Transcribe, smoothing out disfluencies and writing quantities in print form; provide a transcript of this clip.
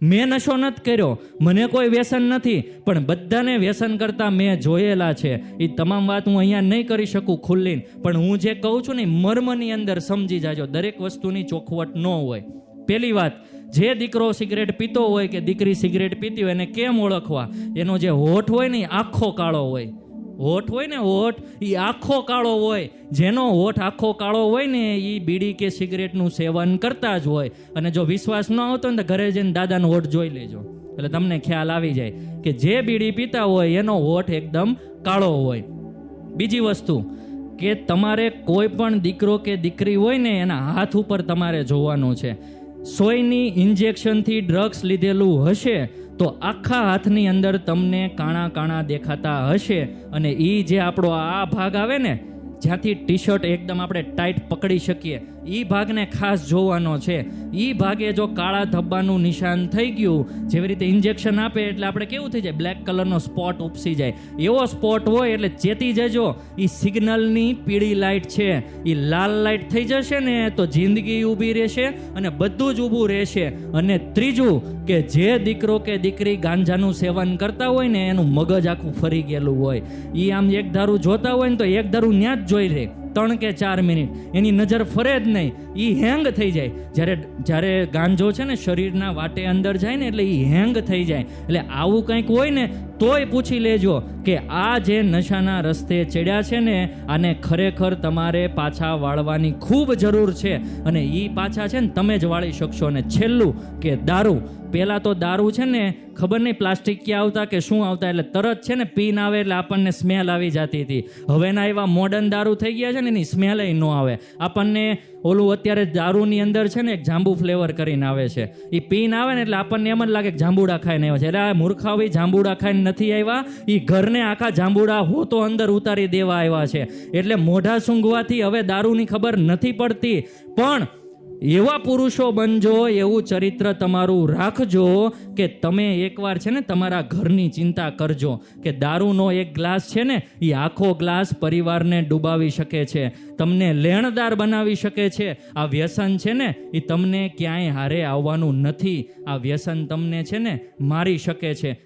મેં નશો નથી કર્યો, મને કોઈ વ્યસન નથી, પણ બધાને વ્યસન કરતા મેં જોયેલા છે. એ તમામ વાત હું અહીંયા નહીં કરી શકું ખુલ્લીને, પણ હું જે કહું છું ને મર્મની અંદર સમજી જાજો. દરેક વસ્તુની ચોખવટ ન હોય. પહેલી વાત, જે દીકરો સિગરેટ પીતો હોય કે દીકરી સિગરેટ પીતી હોય એને કેમ ઓળખવા? એનો જે હોઠ હોય ને એ આખો કાળો હોય. હોઠ હોય ને હોઠ એ આખો કાળો હોય. જેનો હોઠ આખો કાળો હોય ને એ બીડી કે સિગરેટનું સેવન કરતા જ હોય. અને જો વિશ્વાસ ન આવતો ને તો ઘરે જઈને દાદાનો હોઠ જોઈ લેજો, એટલે તમને ખ્યાલ આવી જાય કે જે બીડી પીતા હોય એનો હોઠ એકદમ કાળો હોય. બીજી વસ્તુ કે તમારે કોઈ પણ દીકરો કે દીકરી હોય ને એના હાથ ઉપર તમારે જોવાનું છે. સોયની ઇન્જેક્શનથી ડ્રગ્સ લીધેલું હશે તો આખા હાથની અંદર તમને કાણા કાણા દેખાતા હશે. અને એ જે આપણો આ ભાગ આવે ને જ્યાંથી ટી શર્ટ એકદમ આપણે ટાઈટ પકડી શકીએ એ ભાગને ખાસ જોવાનો છે. એ ભાગે જો કાળા ધબ્બાનું નિશાન થઈ ગયું, જેવી રીતે ઇન્જેક્શન આપે એટલે આપણે કેવું થઈ જાય, બ્લેક કલરનો સ્પોટ ઉપસી જાય, એવો સ્પોટ હોય એટલે ચેતી જજો. એ સિગ્નલની પીળી લાઇટ છે. એ લાલ લાઇટ થઈ જશે ને તો જિંદગી ઊભી રહેશે અને બધું જ ઊભું રહેશે. અને ત્રીજું કે જે દીકરો કે દીકરી ગાંજાનું સેવન કરતા હોય ને એનું મગજ આખું ફરી ગયેલું હોય. એ આમ એક ધારું જોતા હોય ને તો એક ધારું ન્યા જ જોઈ રહે 3 કે 4 મિનિટ, એની નજર ફરે જ નહીં. એ હેંગ થઈ જાય. જ્યારે ગાંજો છે ને શરીરના વાટે અંદર જાય ને એટલે એ હેંગ થઈ જાય. એટલે આવું કંઈક હોય ને તોય પૂછી લેજો કે આ જે નશાના રસ્તે ચડ્યા છે ને આને ખરેખર તમારે પાછા વાળવાની ખૂબ જરૂર છે. અને એ પાછા છે ને તમે જ વાળી શકશો. અને છેલ્લું કે દારૂ. પહેલાં તો દારૂ છે ને ખબર નહીં પ્લાસ્ટિક ક્યાં આવતા કે શું આવતા, એટલે તરત છે ને પીન આવે એટલે આપણને સ્મેલ આવી જતી હતી. હવેના એવા મોડર્ન દારૂ થઈ ગયા છે ને એની સ્મેલ ન આવે આપણને. ઓલું અત્યારે દારૂની અંદર છે ને એક જાંબુ ફ્લેવર કરીને આવે છે. એ પીન આવે ને એટલે આપણને એમ જ લાગે કે જાંબુડા ખાઈને આવ્યા છે. એટલે આ મૂર્ખાવી જાંબુડા ખાઈને નથી આવ્યા, એ ઘરને આખા જાંબુડા હોતો અંદર ઉતારી દેવા આવ્યા છે. એટલે મોઢા સૂંઘવાથી હવે દારૂની ખબર નથી પડતી. પણ એવા પુરુષો બનજો, એવું ચરિત્ર તમારું રાખજો કે તમે એકવાર છે ને તમારા ઘરની ચિંતા કરજો કે દારૂનો એક ગ્લાસ છે ને એ આખો ગ્લાસ પરિવારને ડૂબાવી શકે છે, તમને લેણદાર બનાવી શકે છે. આ વ્યસન છે ને એ તમને ક્યાંય હારે આવવાનું નથી. આ વ્યસન તમને છે ને મારી શકે છે.